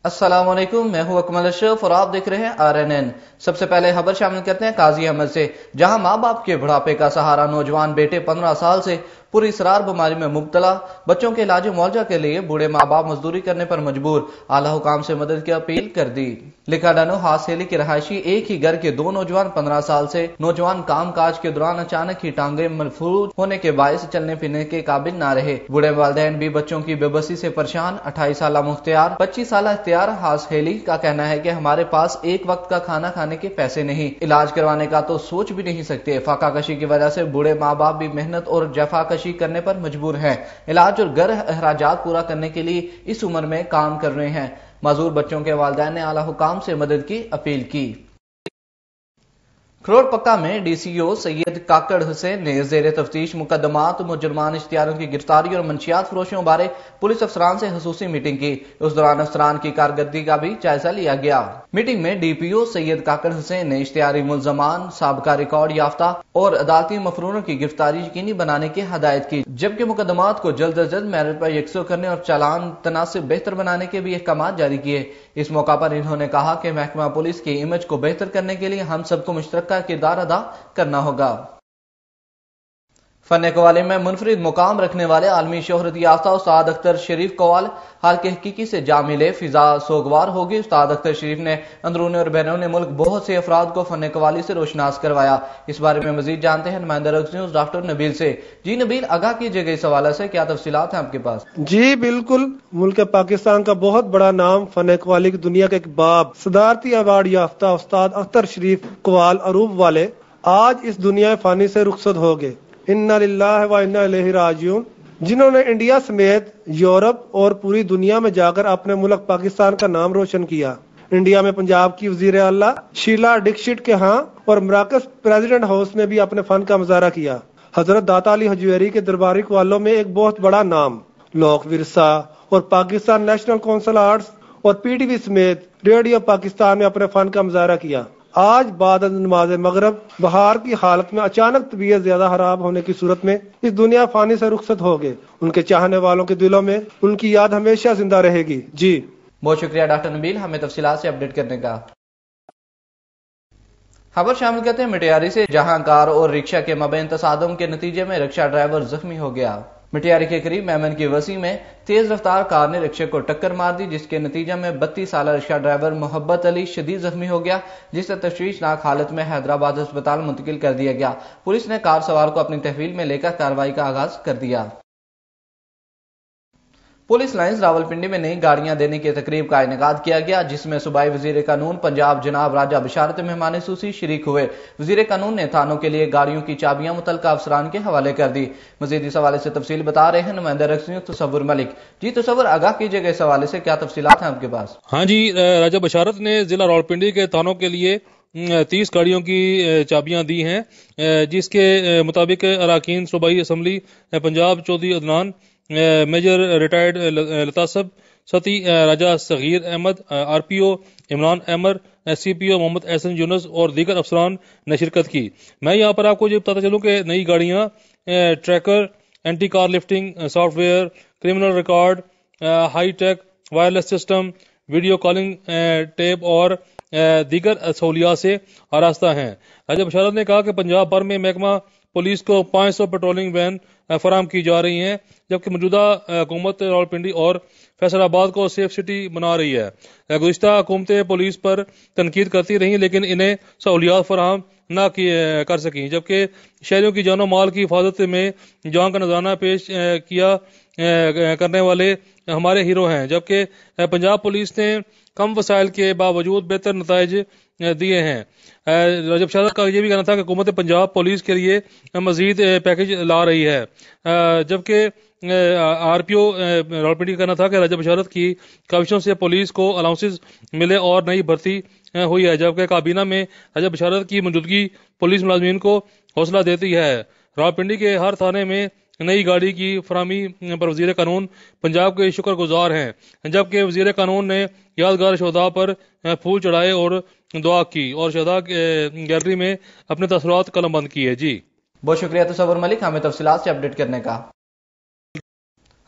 السلام علیکم، میں ہوں اکمل اشرف اور آپ دیکھ رہے ہیں RNN۔ سب سے پہلے خبر شامل کرتے ہیں قاضی احمد سے، جہاں ماں باپ کے بڑھاپے کا سہارا نوجوان بیٹے 15 سال سے پوری اسرار بیماری میں مبتلا، بچوں کے علاج و معالجہ کے لیے بوڑھے ماں باپ مزدوری کرنے پر مجبور، اعلی حکام سے مدد کی اپیل کر دی۔ لکھا ڈانو ہاس ہیلی کے رہائشی ایک ہی گھر کے دو نوجوان 15 سال سے نوجوان کام کاج کے دوران اچانک ہی ٹانگیں مفلوج ہونے کے باعث چلنے پھرنے کے قابل نہ رہے۔ بوڑھے والدین بھی بچوں کی بے بسی سے پریشان۔ 28 سالہ مختار، 25 سالہ اختیار ہاس ہیلی کا کہنا ہے کہ ہمارے پاس ایک وقت کا کھانا کھانے کے پیسے نہیں، علاج کروانے کا تو سوچ بھی نہیں سکتے۔ فاقہ کشی کی وجہ سے بوڑھے ماں باپ بھی محنت اور جفا کشی کرنے پر مجبور ہیں، علاج اور گھر اخراجات پورا کرنے کے لیے اس عمر میں کام کر رہے ہیں۔ معذور بچوں کے والدین نے اعلی حکام سے مدد کی اپیل کی۔ کھروڑ پکا میں DCO سید کاکڑ حسین نے زیر تفتیش مقدمات مجرمان اشتہاروں کی گرفتاری اور منشیات فروشوں بارے پولیس افسران سے خصوصی میٹنگ کی۔ اس دوران افسران کی کارکردگی کا بھی جائزہ لیا گیا۔ میٹنگ میں DPO سید کاکڑ حسین نے اشتہاری ملزمان، سابقہ ریکارڈ یافتہ اور عدالتی مفروروں کی گرفتاری یقینی بنانے کی ہدایت کی، جبکہ مقدمات کو جلد از جلد میرٹ پر یکساں کرنے اور چالان تناسب بہتر بنانے کے بھی احکامات جاری کیے۔ اس موقع پر انہوں نے کہا کہ محکمہ پولیس کی امیج کو بہتر کرنے کے لیے ہم سب کو مشترکہ کردار ادا کرنا ہوگا۔ فن قوالی میں منفرد مقام رکھنے والے عالمی شہرت یافتہ استاد اختر شریف قوال حال کے حقیقی سے جا ملے، فضا سوگوار ہوگی۔ استاد اختر شریف نے اندرونی اور بیرون ملک بہت سے افراد کو فن قوالی سے روشناس کروایا۔ اس بارے میں مزید جانتے ہیں نمائندہ رکس نیوز ڈاکٹر نبیل سے۔ جی نبیل، آگاہ کیجئے گا اس حوالے سے، کیا تفصیلات ہیں آپ کے پاس؟ جی بالکل، ملک پاکستان کا بہت بڑا نام، فن قوالی کی دنیا کا ایک باب، صدارتی ایوارڈ یافتہ استاد اختر شریف قوال عروب والے آج اس دنیا فانی سے رخصت ہو گئے۔ انا للہ و انا الیہ راجعون، جنہوں نے انڈیا سمیت یورپ اور پوری دنیا میں جا کر اپنے ملک پاکستان کا نام روشن کیا۔ انڈیا میں پنجاب کی وزیر اعلیٰ شیلا ڈکشت کے ہاں اور مراکز پریزیڈنٹ ہاؤس میں بھی اپنے فن کا مظاہرہ کیا۔ حضرت داتا علی حجویری کے درباری قوالوں میں ایک بہت بڑا نام، لوک ورثہ اور پاکستان نیشنل کونسل آرٹس اور PTV سمیت ریڈیو پاکستان میں اپنے فن کا مظاہرہ کیا۔ آج بعد از نماز مغرب بہار کی حالت میں اچانک طبیعت زیادہ خراب ہونے کی صورت میں اس دنیا فانی سے رخصت ہو گئے۔ ان کے چاہنے والوں کے دلوں میں ان کی یاد ہمیشہ زندہ رہے گی۔ جی بہت شکریہ ڈاکٹر نبیل ہمیں تفصیلات سے اپڈیٹ کرنے کا۔ خبر شامل کرتے ہیں مٹیاری سے، جہاں کار اور رکشہ کے مابین تصادم کے نتیجے میں رکشہ ڈرائیور زخمی ہو گیا۔ مٹیاری کے قریب میمن کی وسیع میں تیز رفتار کار نے رکشے کو ٹکر مار دی، جس کے نتیجے میں 32 سالہ رکشہ ڈرائیور محبت علی شدید زخمی ہو گیا، جسے تشویشناک حالت میں حیدرآباد ہسپتال منتقل کر دیا گیا۔ پولیس نے کار سوار کو اپنی تحویل میں لے کر کارروائی کا آغاز کر دیا۔ پولیس لائنز راولپنڈی میں نئی گاڑیاں دینے کی تقریب کا انعقاد کیا گیا، جس میں صوبائی وزیر قانون پنجاب جناب راجہ بشارت مہمان خصوصی شریک ہوئے۔ وزیر قانون نے تھانوں کے لیے گاڑیوں کی چابیاں متعلقہ افسران کے حوالے کر دی۔ مزید اس حوالے سے تفصیل بتا رہے ہیں نمائندہ رکس نیوز تصور ملک۔ جی تصور، آگاہ کیجئے گا اس حوالے سے، کیا تفصیلات ہیں آپ کے پاس؟ ہاں جی، راجہ بشارت نے ضلع راولپنڈی کے تھانوں کے لیے 30 گاڑیوں کی چابیاں دی ہیں، جس کے مطابق اراکین صوبائی assembly Punjab Chaudhry Adnan, major retired لطاسب ستی، راجہ صغیر احمد، RPO عمران احمد، CPO محمد احسن یونس اور دیگر افسران نے شرکت کی۔ میں یہاں پر آپ کو یہ بتاتا چلوں کہ نئی گاڑیاں tracker, anti car lifting software, criminal record, high tech wireless system, video calling tape اور دیگر سہولیات سے آراستہ ہیں۔ راجہ بشارت نے کہا کہ پنجاب بھر میں محکمہ پولیس کو 500 پیٹرولنگ وین فراہم کی جا رہی ہیں، جبکہ موجودہ حکومت راولپنڈی اور فیصل آباد کو سیف سٹی بنا رہی ہے۔ گزشتہ حکومتیں پولیس پر تنقید کرتی رہیں، لیکن انہیں سہولیات فراہم نہ کر سکیں، جبکہ شہریوں کی جان و مال کی حفاظت میں جان کا نذرانہ پیش کیا کرنے والے ہمارے ہیرو ہیں، جبکہ پنجاب پولیس نے کم وسائل کے باوجود بہتر نتائج دیے ہیں۔ راجہ بشارت کا یہ بھی کہنا تھا کہ حکومت پنجاب پولیس کے لیے مزید پیکج لا رہی ہے، جبکہ RPO راولپنڈی کا کہنا تھا کہ راجہ بشارت کی کاوشوں سے پولیس کو الاؤنسز ملے اور نئی بھرتی ہوئی ہے، جبکہ کابینہ میں راجہ بشارت کی موجودگی پولیس ملازمین کو حوصلہ دیتی ہے۔ راولپنڈی کے ہر تھانے میں نئی گاڑی کی فراہمی پر وزیر قانون پنجاب کے شکر گزار ہیں، جبکہ وزیر قانون نے یادگار شہداء پر پھول چڑھائے اور دعا کی اور شہداء گیلری میں اپنے تاثرات قلم بند کیے۔ جی بہت شکریہ تصور ملک ہمیں تفصیلات سے اپڈیٹ کرنے کا۔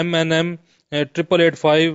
MNM 8885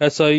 SI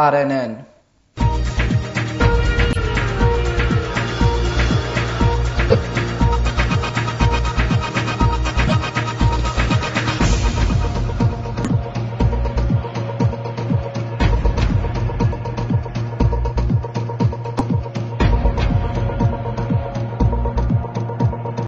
RNN।